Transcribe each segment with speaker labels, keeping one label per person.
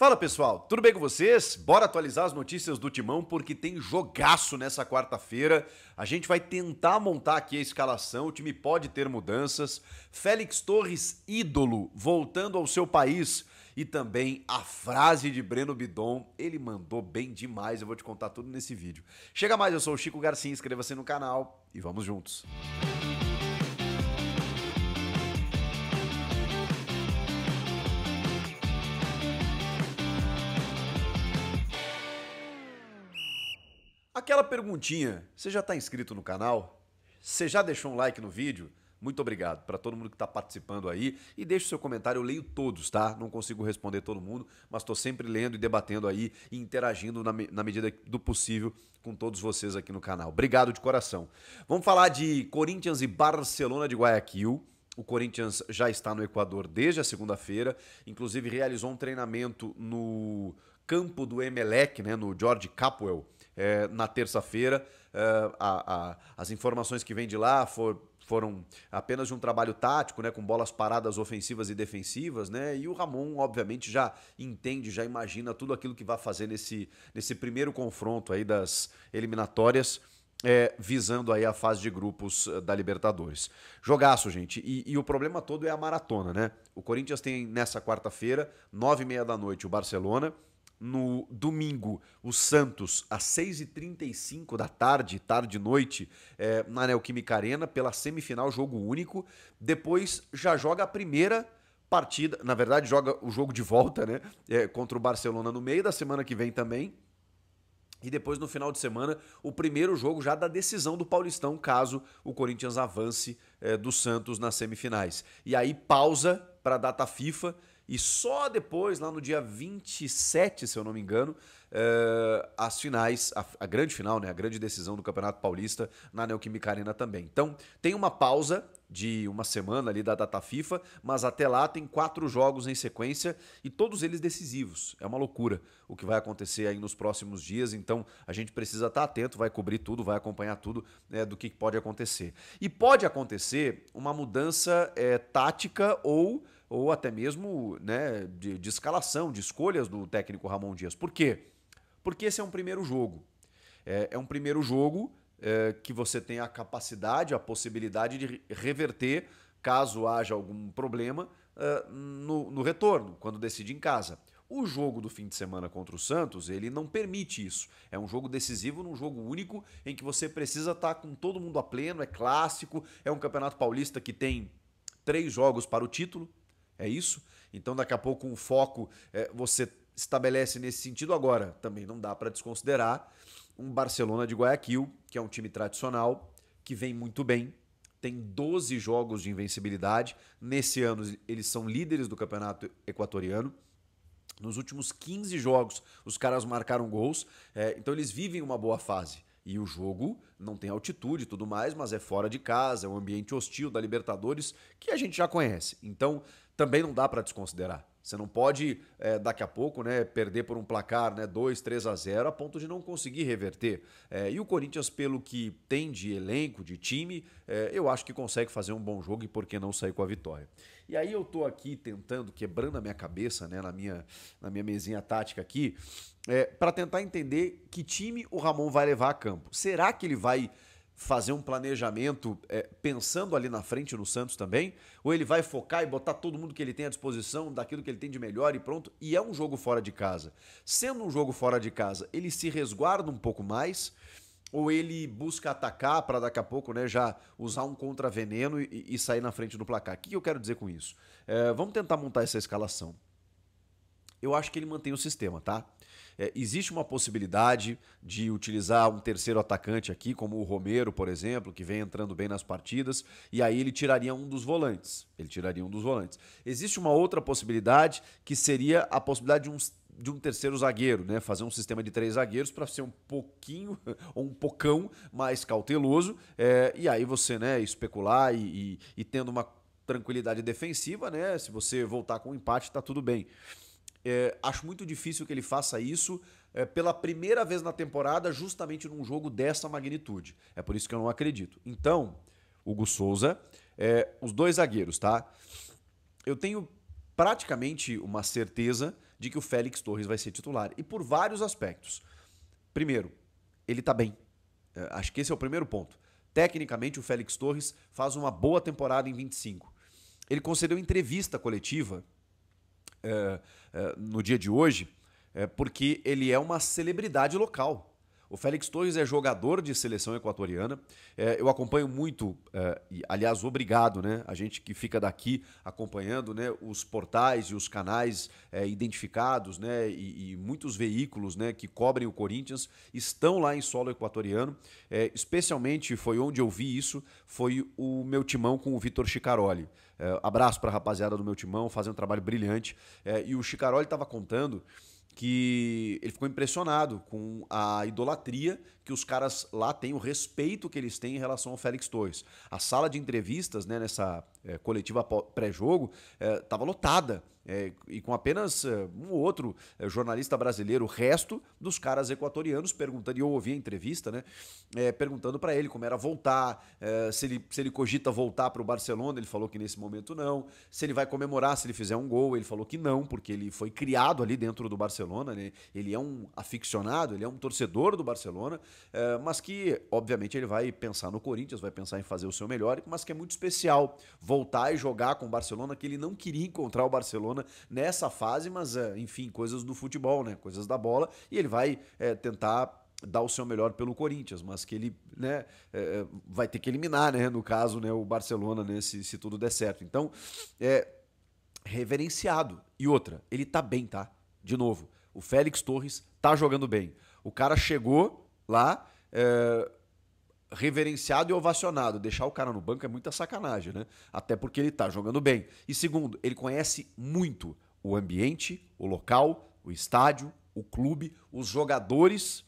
Speaker 1: Fala pessoal, tudo bem com vocês? Bora atualizar as notícias do Timão porque tem jogaço nessa quarta-feira. A gente vai tentar montar aqui a escalação, o time pode ter mudanças. Félix Torres, ídolo, voltando ao seu país. E também a frase de Breno Bidon, ele mandou bem demais, eu vou te contar tudo nesse vídeo. Chega mais, eu sou o Chico Garcia, inscreva-se no canal e vamos juntos. Aquela perguntinha, você já está inscrito no canal? Você já deixou um like no vídeo? Muito obrigado para todo mundo que está participando aí e deixa o seu comentário, eu leio todos, tá? Não consigo responder todo mundo, mas estou sempre lendo e debatendo aí e interagindo na medida do possível com todos vocês aqui no canal. Obrigado de coração. Vamos falar de Corinthians e Barcelona de Guayaquil. O Corinthians já está no Equador desde a segunda-feira, inclusive realizou um treinamento no campo do Emelec, né, no Jorge Capwell, na terça-feira. As informações que vêm de lá foram apenas de um trabalho tático, né, com bolas paradas ofensivas e defensivas, né, e o Ramon, obviamente, já entende, já imagina tudo aquilo que vai fazer nesse primeiro confronto aí das eliminatórias, visando aí a fase de grupos da Libertadores. Jogaço, gente. E o problema todo é a maratona, né? O Corinthians tem nessa quarta-feira, 9h30 da noite, o Barcelona. No domingo, o Santos, às 6h35 da tarde, tarde-noite, na Neoquímica Arena, pela semifinal, jogo único. Depois já joga a primeira partida, na verdade joga o jogo de volta, né? Contra o Barcelona no meio da semana que vem também. E depois, no final de semana, o primeiro jogo já da decisão do Paulistão, caso o Corinthians avance do Santos nas semifinais. E aí pausa para a data FIFA e só depois, lá no dia 27, se eu não me engano, as finais, a grande final, né, a grande decisão do Campeonato Paulista na Neoquímica Arena também. Então, tem uma pausa de uma semana ali da data FIFA, mas até lá tem 4 jogos em sequência e todos eles decisivos. É uma loucura o que vai acontecer aí nos próximos dias, então a gente precisa estar atento, vai cobrir tudo, vai acompanhar tudo do que pode acontecer. E pode acontecer uma mudança tática ou até mesmo, né, de escalação, de escolhas do técnico Ramon Dias. Por quê? Porque esse é um primeiro jogo. É um primeiro jogo que você tem a capacidade, a possibilidade de reverter, caso haja algum problema, no retorno, quando decide em casa. O jogo do fim de semana contra o Santos, ele não permite isso. É um jogo decisivo num jogo único em que você precisa estar com todo mundo a pleno, é clássico, é um Campeonato Paulista que tem 3 jogos para o título, é isso? Então daqui a pouco um foco você estabelece nesse sentido. Agora, também não dá para desconsiderar um Barcelona de Guayaquil, que é um time tradicional, que vem muito bem, tem 12 jogos de invencibilidade. Nesse ano eles são líderes do campeonato equatoriano. Nos últimos 15 jogos os caras marcaram gols, então eles vivem uma boa fase. E o jogo não tem altitude e tudo mais, mas é fora de casa, é um ambiente hostil da Libertadores que a gente já conhece. Então também não dá para desconsiderar. Você não pode, daqui a pouco, né, perder por um placar, né, 2-3-0, a ponto de não conseguir reverter. E o Corinthians, pelo que tem de elenco, de time, eu acho que consegue fazer um bom jogo e por que não sair com a vitória. E aí eu tô aqui tentando, quebrando a minha cabeça, né, na minha mesinha tática aqui, para tentar entender que time o Ramon vai levar a campo. Será que ele vai fazer um planejamento pensando ali na frente no Santos também? Ou ele vai focar e botar todo mundo que ele tem à disposição, daquilo que ele tem de melhor e pronto? E é um jogo fora de casa. Sendo um jogo fora de casa, ele se resguarda um pouco mais? Ou ele busca atacar para daqui a pouco, né, já usar um contraveneno e sair na frente do placar? O que eu quero dizer com isso? Vamos tentar montar essa escalação. Eu acho que ele mantém o sistema, tá? Existe uma possibilidade de utilizar um terceiro atacante aqui, como o Romero, por exemplo, que vem entrando bem nas partidas, e aí ele tiraria um dos volantes. Existe uma outra possibilidade, que seria a possibilidade de um terceiro zagueiro, né? Fazer um sistema de 3 zagueiros para ser um pouquinho, ou um pocão mais cauteloso, e aí você, né, especular e tendo uma tranquilidade defensiva, né? Se você voltar com um empate, tá tudo bem. Acho muito difícil que ele faça isso pela primeira vez na temporada, justamente num jogo dessa magnitude. É por isso que eu não acredito. Então, Hugo Souza, os 2 zagueiros, tá? Eu tenho praticamente uma certeza de que o Félix Torres vai ser titular. E por vários aspectos. Primeiro, ele tá bem. Acho que esse é o primeiro ponto. Tecnicamente, o Félix Torres faz uma boa temporada em 25. Ele concedeu entrevista coletiva no dia de hoje, porque ele é uma celebridade local. O Félix Torres é jogador de seleção equatoriana. Eu acompanho muito, e, aliás, obrigado, né? A gente que fica daqui acompanhando, né, os portais e os canais identificados, né, e muitos veículos, né, que cobrem o Corinthians estão lá em solo equatoriano. Especialmente foi onde eu vi isso, foi o meu timão com o Vitor Chicaroli. Abraço para a rapaziada do meu timão, fazendo um trabalho brilhante. E o Chicaroli estava contando que ele ficou impressionado com a idolatria que os caras lá têm, o respeito que eles têm em relação ao Félix Torres. A sala de entrevistas, né, nessa coletiva pré-jogo, estava lotada. E com apenas um ou outro jornalista brasileiro, o resto dos caras equatorianos perguntando, e eu ouvi a entrevista, né, perguntando para ele como era voltar, se ele cogita voltar para o Barcelona, ele falou que nesse momento não, se ele vai comemorar se ele fizer um gol, ele falou que não, porque ele foi criado ali dentro do Barcelona, né, ele é um aficionado, ele é um torcedor do Barcelona, mas que obviamente ele vai pensar no Corinthians, vai pensar em fazer o seu melhor, mas que é muito especial voltar e jogar com o Barcelona, que ele não queria encontrar o Barcelona nessa fase, mas enfim, coisas do futebol, né? Coisas da bola, e ele vai tentar dar o seu melhor pelo Corinthians, mas que ele, né, vai ter que eliminar, né, no caso, né, o Barcelona, né, se tudo der certo. Então, reverenciado. E outra, ele tá bem, tá? De novo, o Félix Torres tá jogando bem. O cara chegou lá, reverenciado e ovacionado. Deixar o cara no banco é muita sacanagem, né? Até porque ele tá jogando bem. E segundo, ele conhece muito o ambiente, o local, o estádio, o clube, os jogadores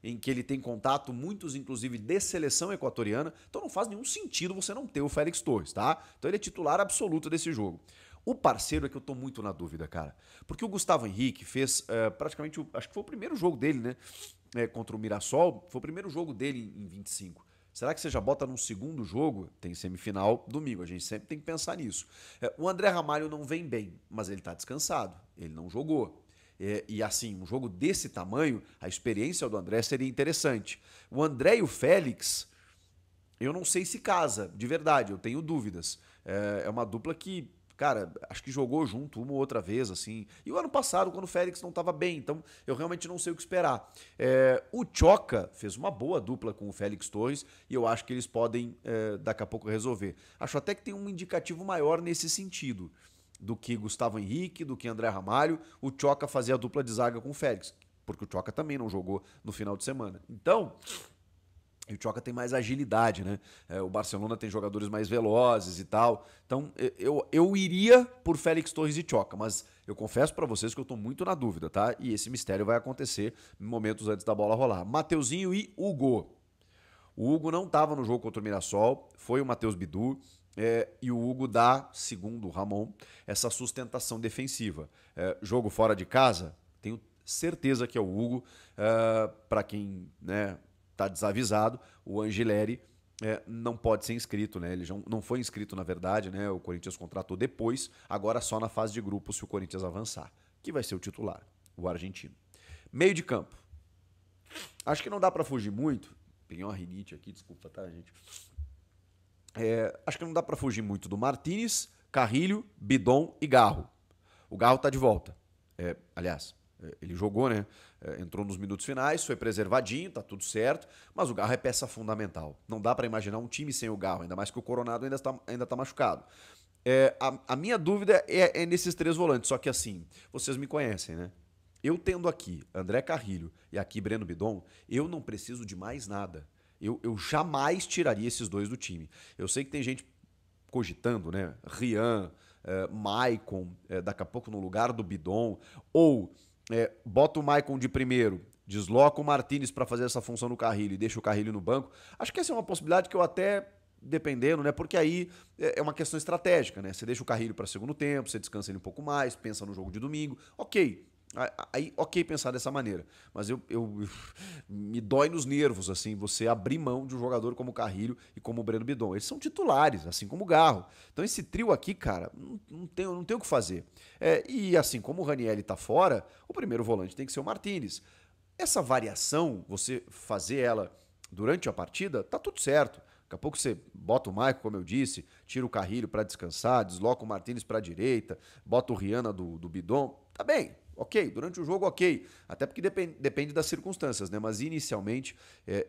Speaker 1: em que ele tem contato, muitos inclusive de seleção equatoriana. Então não faz nenhum sentido você não ter o Félix Torres, tá? Então ele é titular absoluto desse jogo. O parceiro é que eu tô muito na dúvida, cara. Porque o Gustavo Henrique fez praticamente, acho que foi o primeiro jogo dele, né? Contra o Mirassol, foi o primeiro jogo dele em 25. Será que você já bota num segundo jogo? Tem semifinal domingo, a gente sempre tem que pensar nisso. O André Ramalho não vem bem, mas ele tá descansado, ele não jogou. E assim, um jogo desse tamanho, a experiência do André seria interessante. O André e o Félix, eu não sei se casa, de verdade, eu tenho dúvidas. É uma dupla que, cara, acho que jogou junto uma ou outra vez, assim. E o ano passado, quando o Félix não estava bem, então eu realmente não sei o que esperar. O Tchoca fez uma boa dupla com o Félix Torres e eu acho que eles podem, daqui a pouco, resolver. Acho até que tem um indicativo maior nesse sentido do que Gustavo Henrique, do que André Ramalho. O Tchoca fazia a dupla de zaga com o Félix, porque o Tchoca também não jogou no final de semana. Então, e o Tchoca tem mais agilidade, né? O Barcelona tem jogadores mais velozes e tal. Então, eu iria por Félix Torres e Tchoca, mas eu confesso pra vocês que eu tô muito na dúvida, tá? E esse mistério vai acontecer momentos antes da bola rolar. Mateuzinho e Hugo. O Hugo não tava no jogo contra o Mirassol, foi o Matheus Bidu. E o Hugo dá, segundo o Ramon, essa sustentação defensiva. Jogo fora de casa, tenho certeza que é o Hugo. Para quem, né, tá desavisado, o Angileri não pode ser inscrito, né? Ele já não foi inscrito, na verdade, né? O Corinthians contratou depois, agora só na fase de grupos se o Corinthians avançar, que vai ser o titular, o argentino. Meio de campo. Acho que não dá para fugir muito. Peguei uma rinite aqui, desculpa, tá, gente? Acho que não dá para fugir muito do Martínez, Carrilho, Bidon e Garro. O Garro tá de volta. Aliás, ele jogou, né? Entrou nos minutos finais, foi preservadinho, tá tudo certo, mas o Garro é peça fundamental. Não dá para imaginar um time sem o Garro, ainda mais que o Coronado ainda tá machucado. A minha dúvida é nesses três volantes, só que assim, vocês me conhecem, né? Eu tendo aqui André Carrilho e aqui Breno Bidon, eu não preciso de mais nada. Eu jamais tiraria esses dois do time. Eu sei que tem gente cogitando, né? Rian, Maicon, daqui a pouco no lugar do Bidon, ou bota o Maicon de primeiro, desloca o Martínez para fazer essa função no Carrilho e deixa o Carrilho no banco. Acho que essa é uma possibilidade que eu até, dependendo, né? Porque aí é uma questão estratégica, né? Você deixa o Carrilho para segundo tempo, você descansa ele um pouco mais, pensa no jogo de domingo. Ok, Aí, ok pensar dessa maneira, mas me dói nos nervos, assim, você abrir mão de um jogador como o Carrilho e como o Breno Bidon. Eles são titulares, assim como o Garro. Então esse trio aqui, cara, não tem o que fazer. E assim como o Ranieri tá fora, o primeiro volante tem que ser o Martínez. Essa variação, você fazer ela durante a partida, tá tudo certo. Daqui a pouco você bota o Maicon, como eu disse, tira o Carrilho para descansar, desloca o Martínez para a direita, bota o Rihanna do Bidon. Tá bem, ok. Durante o jogo, ok. Até porque depende das circunstâncias, né? Mas inicialmente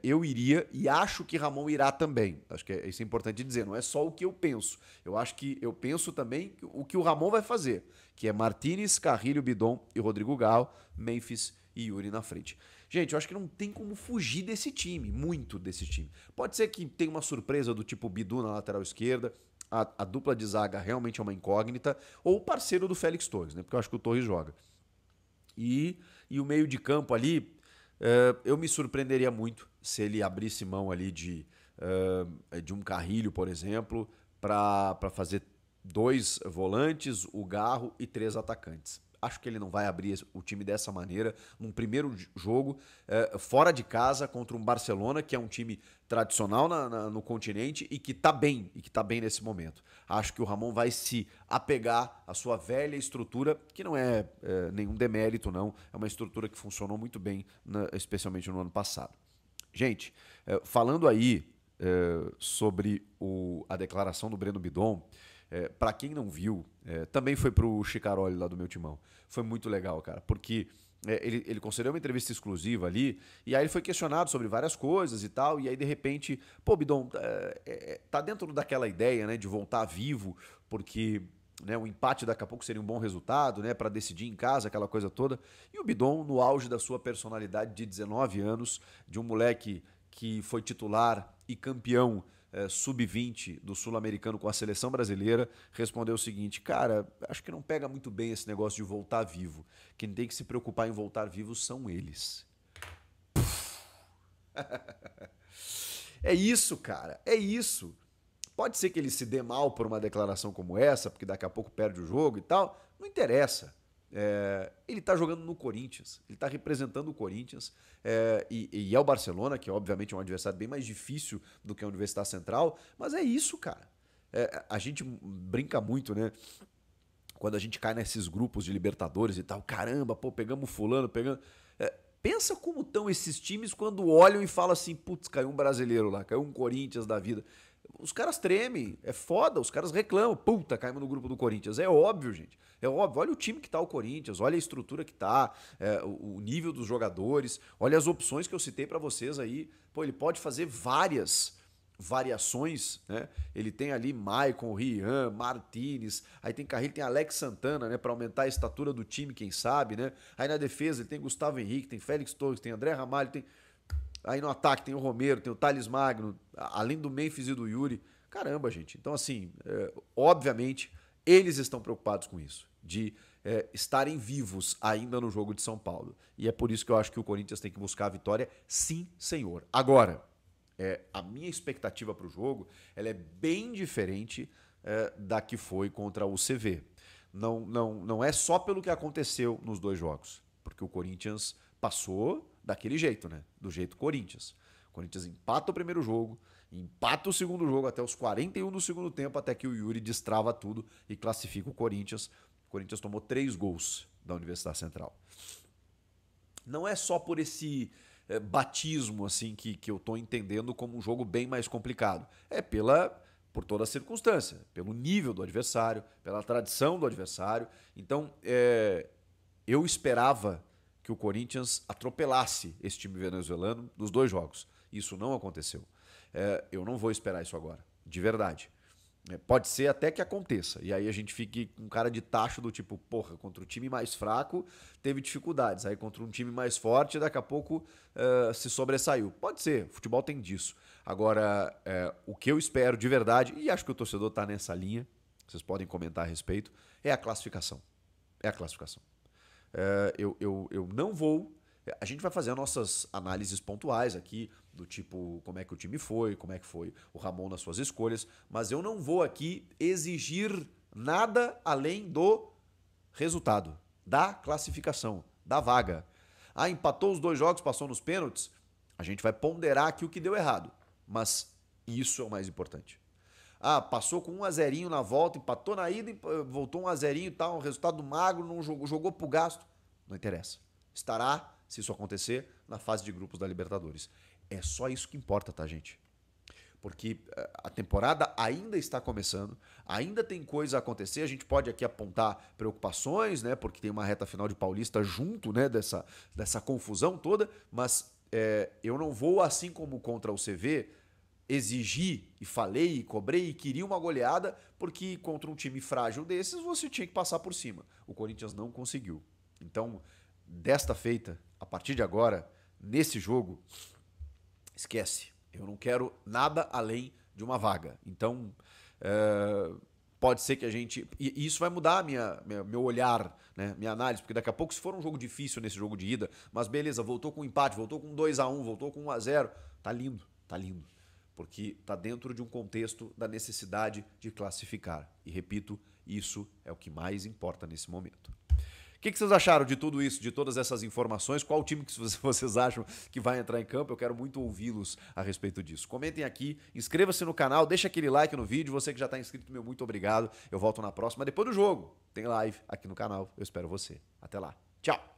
Speaker 1: eu iria e acho que Ramon irá também. Acho que isso é importante dizer. Não é só o que eu penso. Eu penso também o que o Ramon vai fazer, que é Martínez, Carrilho, Bidon e Rodrigo Garro, Memphis e Yuri na frente. Gente, eu acho que não tem como fugir desse time, muito desse time. Pode ser que tenha uma surpresa do tipo Bidu na lateral esquerda, a dupla de zaga realmente é uma incógnita, ou o parceiro do Félix Torres, né? Porque eu acho que o Torres joga. E o meio de campo ali, eu me surpreenderia muito se ele abrisse mão ali de um Carrilho, por exemplo, para fazer 2 volantes, o Garro e 3 atacantes. Acho que ele não vai abrir o time dessa maneira num primeiro jogo fora de casa contra um Barcelona, que é um time tradicional no continente e que tá bem nesse momento. Acho que o Ramon vai se apegar à sua velha estrutura, que não é nenhum demérito, não. É uma estrutura que funcionou muito bem, especialmente no ano passado. Gente, falando aí sobre a declaração do Breno Bidon, para quem não viu, também foi pro Chicaroli lá do meu timão. Foi muito legal, cara, porque ele concedeu uma entrevista exclusiva ali, e aí ele foi questionado sobre várias coisas e tal, e aí de repente, pô, Bidon, tá dentro daquela ideia, né, de voltar vivo, porque né, o empate daqui a pouco seria um bom resultado, né, para decidir em casa, aquela coisa toda. E o Bidon, no auge da sua personalidade de 19 anos, de um moleque que foi titular e campeão sub-20 do Sul-Americano com a seleção brasileira, respondeu o seguinte: cara, acho que não pega muito bem esse negócio de voltar vivo. Quem tem que se preocupar em voltar vivos são eles. É isso, cara, é isso. Pode ser que ele se dê mal por uma declaração como essa, porque daqui a pouco perde o jogo e tal. Não interessa. Ele tá jogando no Corinthians, ele tá representando o Corinthians e é o Barcelona, que obviamente é um adversário bem mais difícil do que a Universidade Central, mas é isso, cara. A gente brinca muito, né? Quando a gente cai nesses grupos de Libertadores e tal, caramba, pô, pegamos fulano, pegando... pensa como estão esses times quando olham e falam assim, putz, caiu um brasileiro lá, caiu um Corinthians da vida. Os caras tremem, é foda, os caras reclamam, puta, caímos no grupo do Corinthians. É óbvio, gente, é óbvio. Olha o time que tá o Corinthians, olha a estrutura que tá, o nível dos jogadores, olha as opções que eu citei pra vocês aí. Pô, ele pode fazer várias variações, né? Ele tem ali Maicon, Rian, Martínez, aí tem Carrilho, tem Alex Santana, né, para aumentar a estatura do time, quem sabe, né? Aí na defesa ele tem Gustavo Henrique, tem Félix Torres, tem André Ramalho, tem aí no ataque tem o Romero, tem o Thales Magno, além do Memphis e do Yuri. Caramba, gente. Então, assim, obviamente, eles estão preocupados com isso, de estarem vivos ainda no jogo de São Paulo. E é por isso que eu acho que o Corinthians tem que buscar a vitória, sim, senhor. Agora, a minha expectativa para o jogo ela é bem diferente da que foi contra o CV. Não é só pelo que aconteceu nos 2 jogos, porque o Corinthians passou daquele jeito, né? Do jeito Corinthians. O Corinthians empata o primeiro jogo, empata o segundo jogo até os 41 do segundo tempo, até que o Yuri destrava tudo e classifica o Corinthians. O Corinthians tomou 3 gols da Universidade Central. Não é só por esse batismo assim que eu tô entendendo como um jogo bem mais complicado. É por toda a circunstância, pelo nível do adversário, pela tradição do adversário. Então, eu esperava que o Corinthians atropelasse esse time venezuelano nos 2 jogos. Isso não aconteceu. Eu não vou esperar isso agora, de verdade. Pode ser até que aconteça. E aí a gente fique com cara de tacho do tipo, porra, contra o time mais fraco teve dificuldades. Aí contra um time mais forte, daqui a pouco se sobressaiu. Pode ser, futebol tem disso. Agora, o que eu espero de verdade, e acho que o torcedor tá nessa linha, vocês podem comentar a respeito, é a classificação. É a classificação. Eu não vou... A gente vai fazer as nossas análises pontuais aqui, do tipo como é que o time foi, como é que foi o Ramon nas suas escolhas, mas eu não vou aqui exigir nada além do resultado, da classificação. da vaga. Ah, empatou os 2 jogos, passou nos pênaltis? A gente vai ponderar aqui o que deu errado. Mas isso é o mais importante. Ah, passou com 1-0 na volta, empatou na ida, voltou 1-0 e tal, um resultado magro, não jogou pro gasto. Não interessa. Estará, se isso acontecer, na fase de grupos da Libertadores. É só isso que importa, tá, gente? Porque a temporada ainda está começando, ainda tem coisa a acontecer, a gente pode aqui apontar preocupações, né, porque tem uma reta final de Paulista junto, né, dessa confusão toda, mas eu não vou, assim como contra o CV, exigir, e falei, e cobrei, e queria uma goleada, porque contra um time frágil desses você tinha que passar por cima. O Corinthians não conseguiu. Então, desta feita, a partir de agora, nesse jogo, esquece. Eu não quero nada além de uma vaga. Então, pode ser que a gente... E isso vai mudar meu olhar, né? Minha análise, porque daqui a pouco, se for um jogo difícil nesse jogo de ida, mas beleza, voltou com empate, voltou com 2-1, voltou com 1-0, tá lindo, tá lindo. Porque tá dentro de um contexto da necessidade de classificar. E repito, isso é o que mais importa nesse momento. O que vocês acharam de tudo isso, de todas essas informações? Qual time que vocês acham que vai entrar em campo? Eu quero muito ouvi-los a respeito disso. Comentem aqui, inscreva-se no canal, deixa aquele like no vídeo. Você que já está inscrito, meu muito obrigado. Eu volto na próxima, depois do jogo. Tem live aqui no canal. Eu espero você. Até lá. Tchau!